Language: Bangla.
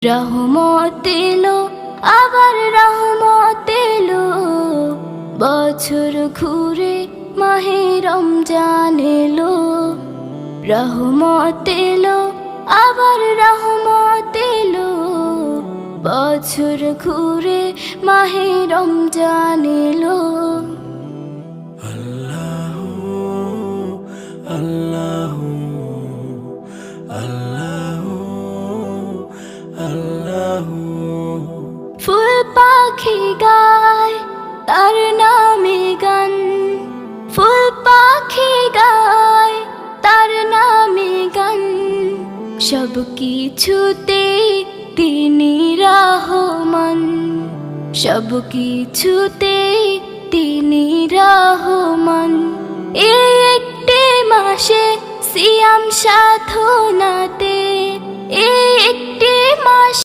রহমত এলো, আবার রহমত এলো, বছর ঘুরে মাহে রমজান এলো। রহমত এলো, আবার রহমত এলো, বছর ঘুরে মাহে রমজান এলো। আল্লাহু আল্লাহু আল্লাহু আল্লাহু। ফুল পাখি গায় তার নামে গান, ফুল পাখি গায় তার নামে গান, সব কিছুতে তিনি রহমান, সব কিছুতে তিনি রহমান। এই একটি মাসে সিয়াম সাধনাতে, এই একটি মাস